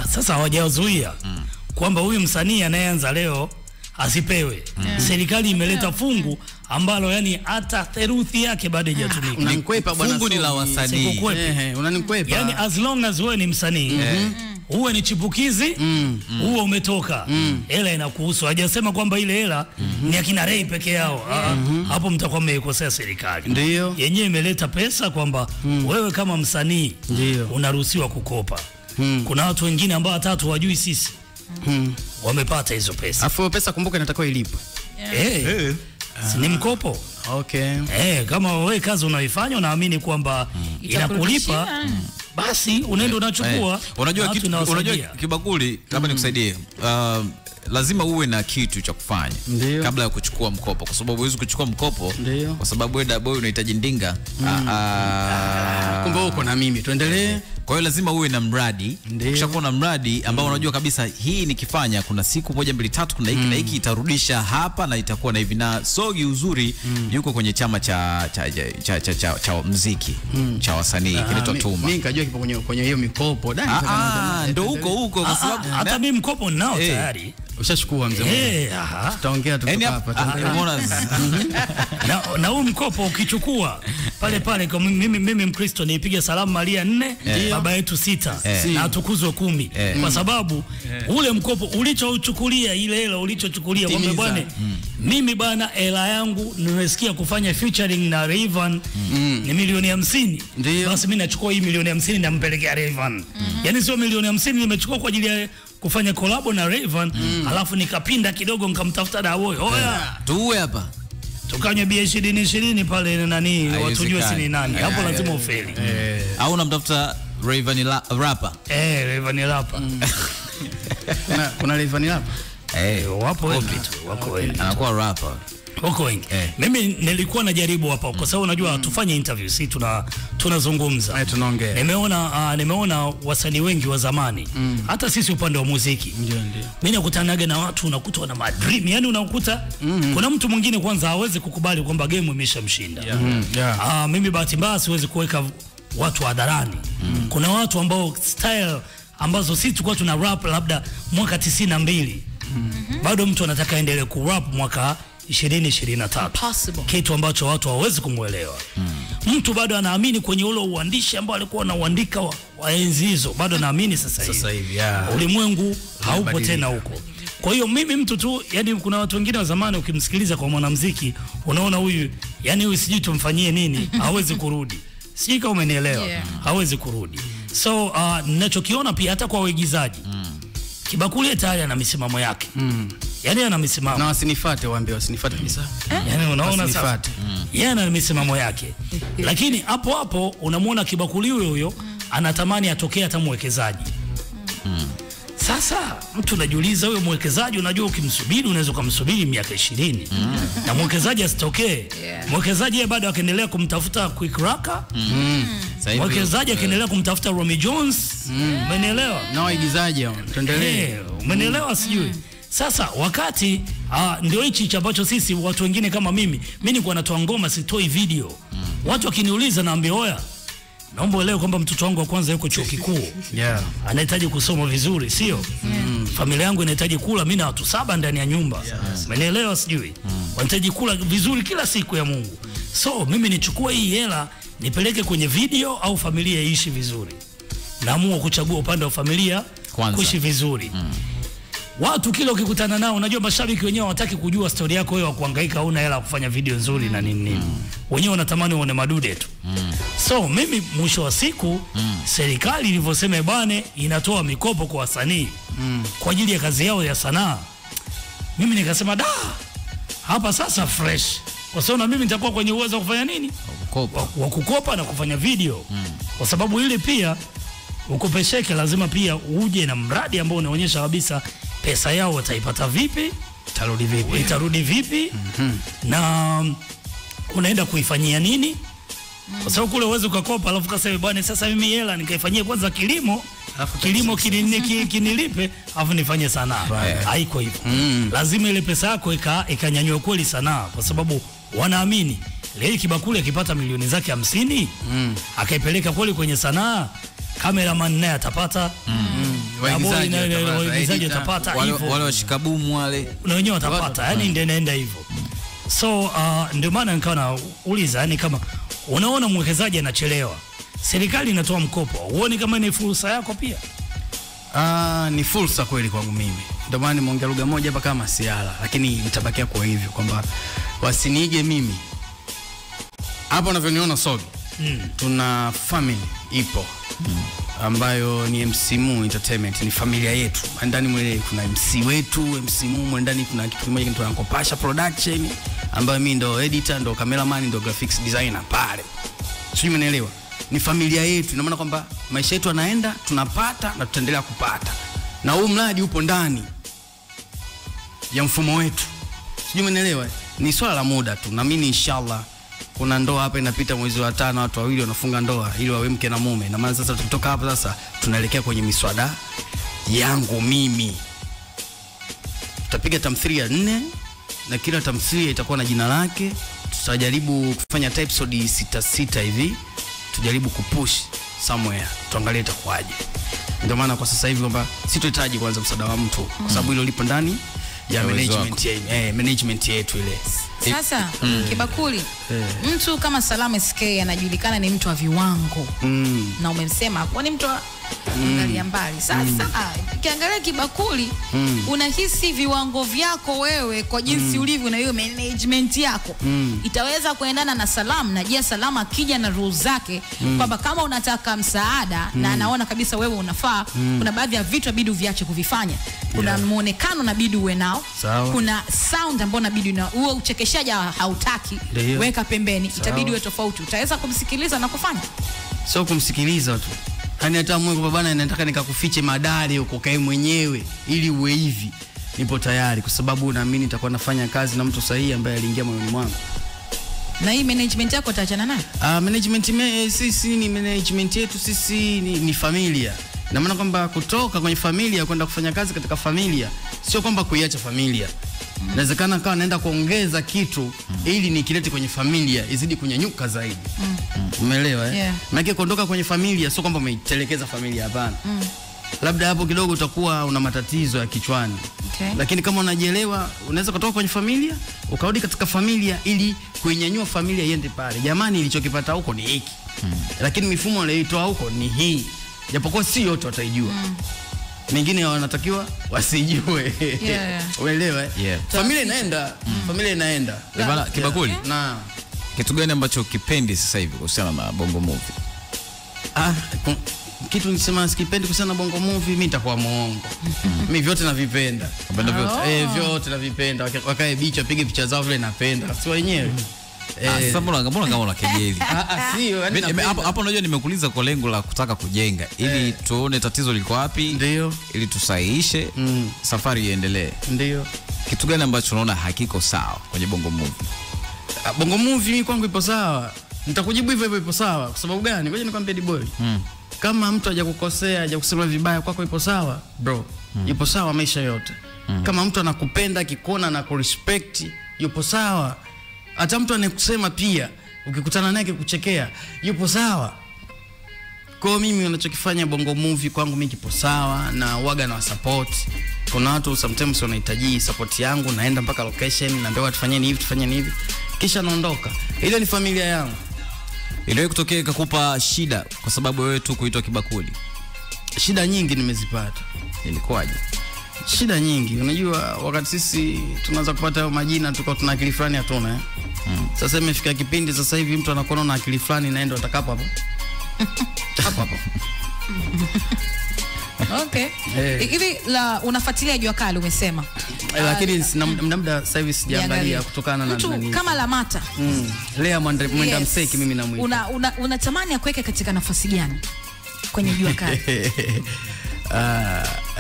Sasa hawajazuia kwamba huyu msanii anayeanza leo asipewe. Serikali imeleta fungu ambalo yani hata theruthi yake bado haijatumika.
Unanikwepa bwana,
fungu ni la wasanii.
Unanikwepa.
Yani as long as wewe ni msanii, uwe ni chipukizi, uwe umetoka, hela inakuhusu. Hajasema kwamba ile hela ni akina Ray peke yao. Hapo mtakuwa mmekosea serikali.
Ndio.
Yenyewe imeleta pesa kwamba wewe kama msanii unaruhusiwa kukopa. Kuna watu wengine ambao hata wajui sisi wamepata hizo pesa.
Afu pesa kumbuka inatakiwa ilipwe.
Ni mkopo.
Okay.
Kama wewe kazi unaifanya unaamini kwamba inakulipa, basi unaenda unachukua.
Unajua Kibakuli, labda nikusaidie. Lazima uwe na kitu cha kufanya kabla ya kuchukua mkopo, kwa sababu huwezi kuchukua mkopo kwa sababu wewe Daboy unahitaji ndinga.
Kumbe uko na mimi, tuendelee.
Kwa hiyo lazima uwe na mradi. Ukishakuwa na mradi ambao unajua kabisa hii nikifanya kuna siku 1 2 3 kuna hiki na hiki itarudisha hapa na itakuwa na hivi, na Sogi uzuri yuko kwenye chama cha muziki cha wasanii kinaitwa Tuma.
Mimi nikajua kipo kwenye hiyo mikopo.
Ndio huko kwa sababu
hata mimi mkopo nao tayari.
Ushachukua mzee. Tutaongea tutoka hapa.
Na huu mkopo ukichukua pale kwa mimi Mkristo nipiga salamu Maria 4, baba yetu 6 na atukuzwe 10 kwa sababu ule mkopo ulichochukulia ile hela ulichochukulia kwamba bwana mimi bana hela yangu nimesikia kufanya featuring na Rayvanny ni milioni 50. Basi mimi nachukua hii milioni 50 nampelekea Rayvanny. Yaani sio milioni 50 nimechukua kwa ajili ya kufanya collab na Rayvanny alafu nikapinda kidogo nikamtafuta Dawoyo. Oya,
tuwe hapa.
Tukanywe bia 20 pale nani watujue si ni nani. Hapo lazima ufeli.
Au unamtafuta Rayvanny rapper.
Rayvanny rapper.
Kuna Rayvanny rapper?
Wapo wengi tu, wako wengi.
Anakuwa rapper.
Wako wengi. Mimi nilikuwa najaribu hapa kwa sababu unajua tufanye interview, si tunazungumza.
Tunaongea.
Nimeona wasanii wengi wa zamani. Hata sisi upande wa muziki.
Ndio.
Mimi nakutanaga na watu unakuta wana madream. Yaani unakuta kuna mtu mwingine kwanza hawezi kukubali kwamba game imeshamshinda. Mimi bahati mbaya siwezi kuweka watu hadharani. Kuna watu ambao style ambazo sisi tulikuwa tuna rap labda mwaka 92. Bado mtu anataka endelee ku rap mwaka 2023. Kitu ambacho watu hawawezi kumuelewa. Mtu bado anaamini kwenye ule uandishi ambao alikuwa anauandika wa enzi hizo. Bado naamini sasa hivi. Ulimwengu haupo tena huko. Kwa hiyo mimi mtu tu, yani kuna watu wengine wa zamani ukimsikiliza kwa mwanamuziki unaona huyu, yani huyu sijui tumfanyie nini, hawezi kurudi. Sijui kama umenielewa. Hawezi kurudi. So ninachokiona pia hata kwa waigizaji. Kibakuli tayari ana misimamo yake. Yaani ana misimamo.
Na wasinifuate, waambie wasinifuate kabisa.
Yaani unaona sasa. Yeye ana misimamo yake. Lakini hapo unamuona Kibakuli huyo anatamani atokee hata mwekezaji. Sasa mtu anajiuliza huyo mwekezaji, unajua ukimsubiri unaweza kumsubiri miaka 20 na mwekezaji asitokee. Mwekezaji yeye bado akaendelea kumtafuta Quick Raka. Mwekezaji akaendelea kumtafuta Romy Jones. Umeelewa?
Na waigizaji tuendelee.
Umeelewa sijui. Sasa wakati ndio hichi ambacho sisi watu wengine kama mimi nilikuwa natoa ngoma sitoi video. Watu wakiniuliza naambia oya, naomba uelewe kwamba mtoto wangu wa kwanza yuko chuo kikuu. Anahitaji kusoma vizuri, sio? Familia yangu inahitaji kula, mimi na watu 7 ndani ya nyumba. Umeelewa sijui? Wanahitaji kula vizuri kila siku ya Mungu. So mimi nichukue hii hela nipeleke kwenye video au familia iishi vizuri. Naamua kuchagua upande wa familia kuishi vizuri. Watu kila ukikutana nao unajua mashabiki wenyewe hawataki kujua story yako wewe wa kuhangaika hauna hela kufanya video nzuri na nini. Wenyewe wanatamani waone madude tu. So mimi mwisho wa siku serikali ilivyosema bane inatoa mikopo kwa wasanii kwa ajili ya kazi yao ya sanaa. Mimi nikasema hapa sasa fresh. Kwa sababu na mimi nitakuwa kwenye uwezo wa kufanya nini? Wa kukopa na kufanya video. Kwa sababu ile pia ukopesheke lazima pia uje na mradi ambao unaonyesha kabisa pesa yao wataipata vipi, itarudi vipi na unaenda kuifanyia nini. Kwa sababu kule uwezo ukakopa alafu kasema bwana sasa mimi hela nikaifanyie kwanza kilimo kinilipe alafu nifanye sanaa. Haiko hivyo. Lazima ile pesa yako ikanyanywe kweli sanaa, kwa sababu wanaamini leo Kibakuli akipata milioni zake 50 akaipeleka kweli kwenye sanaa, cameraman naye atapata, waigizaji atapata,
wale washikabumu wale
na wenyewe watapata, yani ndio inaenda hivyo. So ndio maana nikawa nauliza, yani kama unaona mwekezaji anachelewa, serikali inatoa mkopo, uone kama ni fursa yako pia?
Ni fursa kweli kwangu mimi. Ndio maana nimeongea lugha moja hapa kama siala, lakini nitabakia kwa hivyo kwamba wasinige mimi. Hapo unavyoniona Sogi, tuna family ipo ambayo ni MC Mu Entertainment, ni familia yetu. Ndani mwele kuna MC wetu, MC Mu, ndani kuna kitu kimoja kinaitwa Nkopasha Production, ambayo mimi ndo editor, ndo cameraman, ndo graphics designer pale. Sio, umeelewa? Ni familia yetu. Ina maana kwamba maisha yetu yanaenda, tunapata na tutaendelea kupata. Na huu mradi upo ndani ya mfumo wetu. Sio, umeelewa? Ni swala la muda tu. Na mimi inshallah kuna ndoa hapa inapita mwezi wa 5, watu wawili wanafunga ndoa ili wawe mke na mume. Na maana sasa tukitoka hapa sasa tunaelekea kwenye miswada yangu mimi. Tutapiga tamthilia 4 na kila tamthilia itakuwa na jina lake. Tutajaribu kufanya episode 6 hivi. Tujaribu kupush somewhere. Tuangalie itakuwaje. Ndio maana kwa sasa hivi kwamba sitohitaji kwanza msaada wa mtu kwa sababu hilo lipo ndani ya management yetu ile.
Sasa Kibakuli, mtu kama Salama SK anajulikana ni mtu wa viwango. Na umemsema kwa ni mtu angalia mbali. Sasa ukiangalia Kibakuli, unahisi viwango vyako wewe kwa jinsi ulivyo na hiyo management yako itaweza kuendana na Salam? Na je, Salama akija na rules zake kwamba kama unataka msaada na anaona kabisa wewe unafaa, kuna baadhi ya vitu inabidi uviache kuvifanya. Kuna muonekano inabidi uwe nao. Kuna sound ambayo inabidi na huo uchekeshaji hautaki, weka pembeni, itabidi uwe tofauti. Utaweza kumsikiliza na kufanya?
Sio kumsikiliza tu. Hani hata Mungu baba nataka nikakufiche madari huko kae mwenyewe ili uwe hivi. Nipo tayari kwa sababu naamini nitakuwa nafanya kazi na mtu sahihi ambaye aliingia moyoni mwangu.
Na hii management yako utaachana nayo?
Management sisi ni management yetu sisi ni familia. Na maana kwamba kutoka kwenye familia kwenda kufanya kazi katika familia sio kwamba kuiacha familia. Inawezekana kawa naenda kuongeza kitu ili nikilete kwenye familia izidi kunyanyuka zaidi. Umeelewa Maana kuondoka kwenye familia sio kwamba umeitelekeza familia, hapana. Labda hapo kidogo utakuwa una matatizo ya kichwani. Lakini kama unajielewa, unaweza kutoka kwenye familia ukarudi katika familia ili kuinyanyua familia iende pale. Jamani, ilichokipata huko ni hiki. Lakini mifumo aliyoitoa huko ni hii. Japokuwa si yote wataijua. Mengine wanatakiwa wasijue. Umeelewa? Familia inaenda, familia inaenda.
Bana Kibakuli.
Na
kitu gani ambacho kipendi sasa hivi kuhusiana na Bongo Movie?
Kitu nisema sikipendi kuhusiana na Bongo Movie, mimi nitakuwa muongo. Mimi vyote navipenda.
Napenda vyote.
Vyote navipenda. Wakae beach wapige picha zao vile napenda. Si wenyewe.
Sasa mbona kama unakejeli?
Sio,
hapo unajua nimekuuliza kwa lengo la kutaka kujenga ili tuone tatizo liko wapi,
ndio
ili tusahihishe safari iendelee.
Ndio.
Kitu gani ambacho unaona hakiko sawa kwenye Bongo Movie?
Bongo Movie mimi kwangu ipo sawa. Nitakujibu hivyo ipo sawa. Kwa sababu gani? Ngoja nikwambie D-boy. Kama mtu hajakukosea, hajakusema vibaya, kwako ipo sawa, bro. Ipo sawa maisha yote. Kama mtu anakupenda, kikona na kurespect, yupo sawa. Hata mtu anayekusema pia ukikutana naye kukuchekea yupo sawa. Kwa mimi ninachokifanya Bongo Movie kwangu mimi kipo sawa na waga na support. Kuna watu sometimes wanahitaji support yangu, naenda mpaka location naambiwa tufanyeni hivi kisha naondoka. Ile ni familia yangu.
Ile kutokea ikakupa shida kwa sababu wewe tu kuitwa Kibakuli?
Shida nyingi nimezipata.
Ilikuwaje?
Shida nyingi. Unajua wakati sisi tunaanza kupata majina tukao tuna akili fulani hatuna Sasa imefika kipindi sasa hivi mtu anakuona na akili fulani naenda utakapo hapo. Hapo.
Okay. Hivi la unafuatilia Jua Kali umesema.
Lakini muda sasa hivi sijaangalia kutokana na
nani. Kama Lamata.
Lea Mwenda Mseki mimi namuita.
Unatamani akuweke katika nafasi gani kwenye Jua Kali?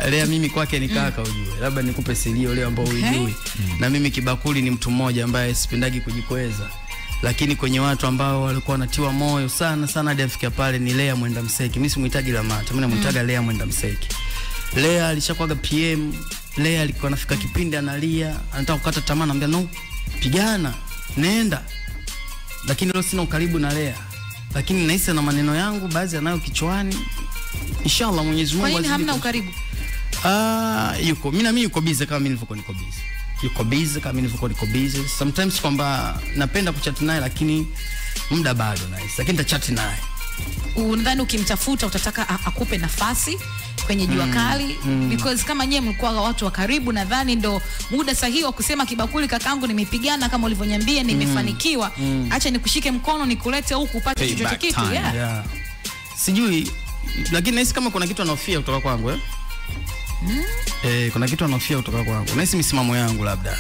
Lea mimi kwake ni kaka ujue. Labda nikupe silio leo ambao hujui. Na mimi Kibakuli ni mtu mmoja ambaye sipendagi kujikweza. Lakini kwenye watu ambao walikuwa wanatiwa moyo sana hadi afika pale ni Lea Mwenda Mseki. Mimi simuhitaji Lamata, mimi namuhitaga Lea Mwenda Mseki. Lea alishakuaga PM. Lea alikuwa anafika kipindi analia, anataka kukata tamaa, anambia no, pigana, nenda. Lakini leo sina ukaribu na Lea. Lakini nahisi na maneno yangu baadhi yanayo kichwani. Inshallah Mwenyezi Mungu.
Kwa nini hamna ukaribu?
Yuko. Mimi yuko busy kama mimi nilivyokuwa niko busy. Yuko busy kama mimi nilivyokuwa niko busy. Sometimes kwamba napenda kuchat naye lakini muda bado nice. Lakini nitachat naye.
Unadhani ukimtafuta utataka akupe nafasi kwenye Jua Kali? Because kama nyewe mlikuwa watu wa karibu, nadhani ndo muda sahihi wa kusema Kibakuli kakangu, nimepigana kama ulivyoniambia, nimefanikiwa. Acha nikushike mkono nikulete huku upate chochote kitu.
Sijui, lakini nahisi kama kuna kitu anahofia kutoka kwangu kuna kitu anahofia kutoka kwangu. Nahisi misimamo yangu labda.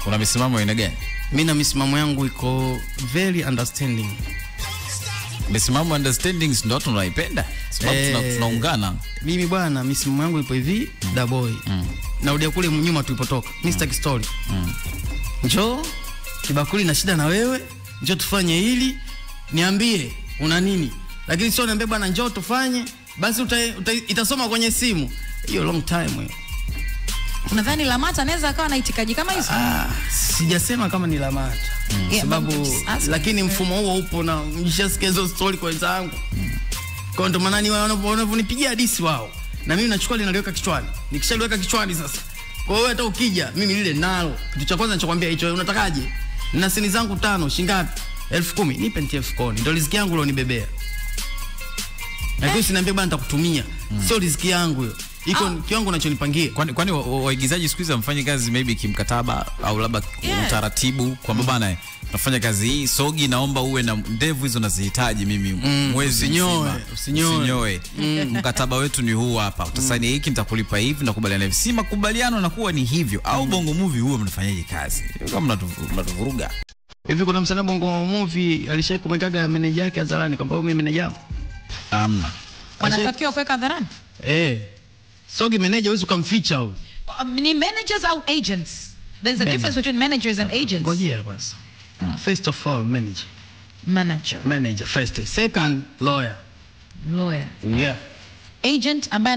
Una misimamo aina gani?
Mimi na misimamo yangu iko very understanding.
Misimamo understandings ndio tunaipenda. Sababu tunaungana.
Mimi bwana misimamo yangu ipo hivi, da boy. Narudia kule nyuma tulipotoka. Mimi sitaki story. Njoo Kibakuli na shida na wewe, njoo tufanye hili, niambie una nini. Lakini sio niambie bwana njoo tufanye, basi itasoma kwenye simu. Hiyo long time hiyo.
Unadhani Lamata anaweza akawa na itikaji kama hizo?
Sijasema kama ni Lamata. Sababu lakini mfumo huo upo na nishasikia hizo story kwa wenzangu. Kwa ndo maana ni wanavyonipigia hadithi wao. na mimi nachukua linaliweka kichwani. Nikishaliweka kichwani sasa, kwa hiyo hata ukija mimi lile nalo. Kitu cha kwanza ninachokuambia hicho, unatakaje? Nina sini zangu 5, shingapi? 10,000. Nipe nitie mfukoni. Ndio riziki yangu ulioniebebea. Na kwa usiniambie bwana nitakutumia. Sio riziki yangu hiyo. Iko kiwango unachonipangia.
Kwani waigizaji siku hizi mfanye kazi maybe kimkataba au labda utaratibu kwamba bana nafanya kazi hii Sogi, naomba uwe na ndevu hizo nazihitaji mimi mwezi mzima. Usinyoe. Mkataba wetu ni huu hapa. Utasaini hiki nitakulipa hivi, nakubaliana hivi. Si makubaliano na kuwa ni hivyo au Bongo Movie huwa mnafanyaje kazi? Kama mnatuvuruga.
Hivi kuna msanii Bongo Movie alishawahi kumwekaga meneja yake hadharani kwamba mimi meneja wangu?
Wanatakiwa kuweka hadharani?
Sogi meneja huwezi kumficha huyo.
Ni managers au agents? There's a difference between managers and agents.
Ngojea kwanza. First of all, manager. Manager first. Second, lawyer. Yeah.
Agent ambaye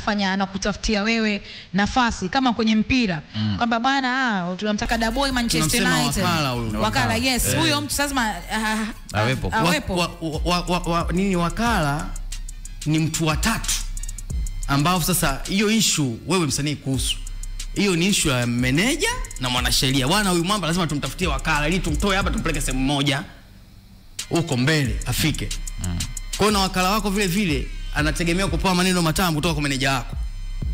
anakutafutia wewe nafasi kama kwenye mpira kwamba bwana tunamtaka Daboy Manchester United. Wakala yes, huyo mtu lazima awepo.
Nini wakala ni mtu wa tatu ambao sasa hiyo issue wewe msanii kuhusu. Hiyo ni issue ya meneja na mwanasheria. Bwana huyu mwamba lazima tumtafutie wakala ili tumtoe hapa tumpeleke sehemu moja huko mbele afike. Kwa hiyo na wakala wako vile vile anategemea kupewa maneno matamu kutoka kwa meneja wako.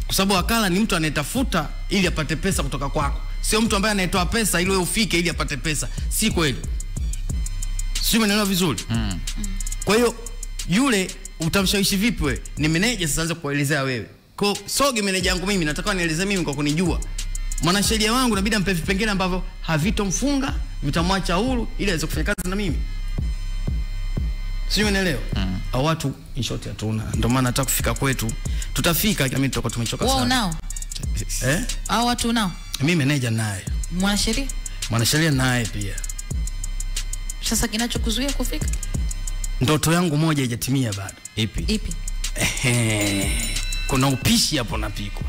Kwa sababu wakala ni mtu anayetafuta ili apate pesa kutoka kwako. Sio mtu ambaye anayetoa pesa ili wewe ufike ili apate pesa. Si kweli. Sio, umeelewa vizuri? Kwa hiyo yule utamshawishi vipi wewe? Ni meneja sasa anza kuelezea wewe. Kwa Sogi meneja yangu mimi nataka nielezee mimi kwa kunijua. Mwanasheria wangu inabidi ampe vipengele ambavyo havitomfunga, vitamwacha huru ili aweze kufanya kazi na mimi. Sio, unaelewa? Au watu in short hatuna. Ndio maana nataka kufika kwetu. Tutafika kama mimi tutakuwa tumechoka sana.
Wao nao? Au watu nao?
Mimi meneja naye. Mwanasheria naye pia.
Sasa kinachokuzuia kufika?
Ndoto yangu moja haijatimia bado.
Ipi?
Kuna upishi hapo napikwa.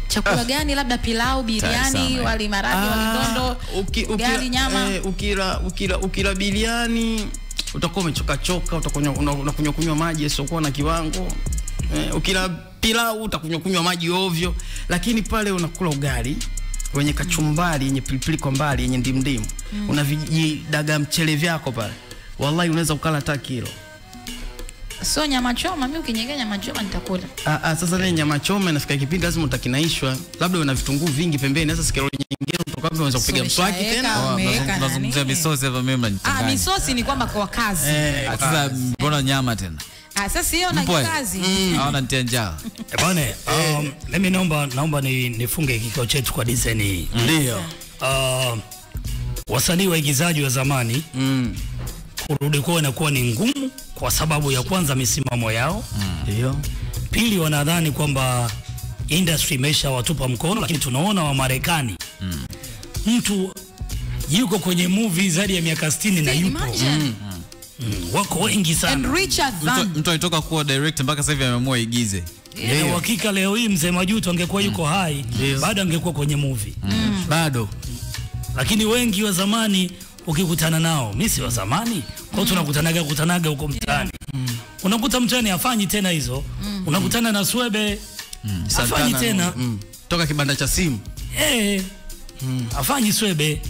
Chakula gani? Labda pilau, biriani, wali maragi, wali ndondo, ugali nyama.
Ukila biriani utakuwa umechoka, unakunywa maji yasiokuwa na kiwango. Ukila pilau utakunywa maji ovyo, lakini pale unakula ugali wenye kachumbari, yenye pilipili kwa mbali, yenye ndimdimu. Una vidaga mchele vyako pale. Wallahi unaweza ukala hata kilo.
So nyama choma, mimi ukinyegea nyama choma nitakula.
Sasa ile nyama choma inafika kipindi lazima utakinaishwa. Labda una vitunguu vingi pembeni, sasa sikero nyingine utakapo unaweza kupiga mswaki tena.
Tunazungumzia misosi hapa mimi mnanichanganya.
Misosi ni kwamba kwa kazi.
Sasa mbona nyama tena?
Sasa hiyo na kazi.
Hawana nitia njaa.
Bwana, mimi naomba nifunge kikao chetu kwa design hii.
Ndio.
Wasanii waigizaji wa zamani kurudi kwao inakuwa ni ngumu kwa sababu ya kwanza misimamo yao.
Ndio.
Pili, wanadhani kwamba industry imesha watupa mkono, lakini tunaona wa Marekani mtu yuko kwenye movie zaidi ya miaka 60 na yupo. Wako wengi sana.
And Richard Van.
Mtu alitoka kuwa director mpaka sasa hivi ameamua igize.
Hakika leo hii Mzee Majuto angekuwa yuko hai, bado angekuwa kwenye movie.
Bado.
Lakini wengi wa zamani ukikutana nao, mimi si wa zamani, kwa tunakutanaga huko mtaani. Unakuta mtaani afanyi tena hizo. Unakutana na Swebe afanyi tena.
Toka kibanda cha simu.
Afanyi Swebe.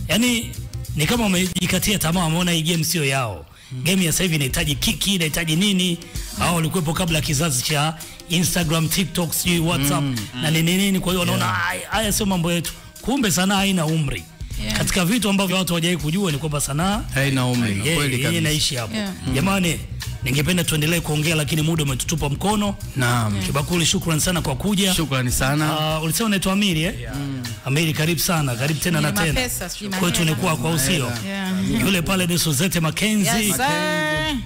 Yaani ni kama umejikatia tamaa, umeona hii game sio yao. Game ya sasa hivi inahitaji kiki, inahitaji nini? Hao walikuwepo kabla kizazi cha Instagram, TikTok, WhatsApp na nini. Kwa hiyo wanaona haya sio mambo yetu. Kumbe sanaa haina umri. Katika vitu ambavyo watu hawajawahi kujua ni kwamba sanaa
haina umri. Kweli kabisa.
Inaishi hapo. Jamani, ningependa tuendelee kuongea lakini muda umetutupa mkono.
Naam.
Kibakuli, shukrani sana kwa kuja.
Shukrani sana.
Ulisema unaitwa Amiri Amiri, karibu sana. Karibu tena na tena. Kwetu ni kwa usio. Yule pale ni Suzette Mackenzie.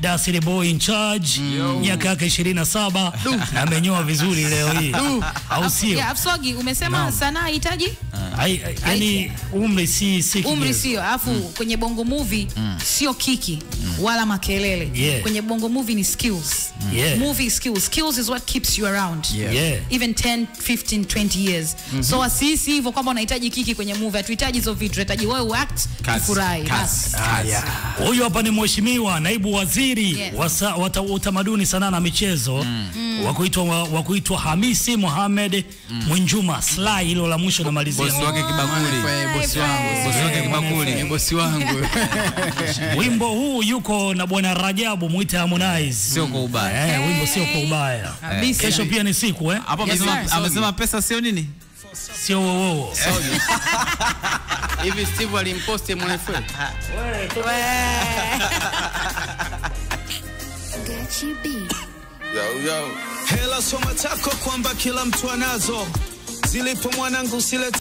That's the boy in charge. Miaka yake 27 na amenyoa vizuri leo hii. Au sio?
Sogi, umesema sanaa hitaji
yani umri si
umri sio, alafu kwenye bongo movie sio kiki wala makelele. Kwenye bongo movie ni skills. Movie skills is what keeps you around. Even 10, 15, 20 years. So sisi hivyo kwamba unahitaji kiki kwenye movie, hatuhitaji hizo vitu, tunahitaji wewe uact, ufurahi.
Huyu hapa ni mheshimiwa naibu waziri wa utamaduni, sanaa na michezo, wa kuitwa Hamisi Mohamed Mwinjuma. Sly hilo la mwisho na malizia.
Bosi wake Kibakuli.
Bosi wangu.
Wimbo huu yuko na bwana Rajabu muite Harmonize.
Sio kwa ubaya.
Wimbo sio kwa ubaya. Kesho pia ni siku
Hapo amesema pesa sio nini?
Sio wowo.
Hivi Steve alimposti MFL.
Yo. Hela soma tako kwamba kila mtu anazo. Zilipo mwanangu silete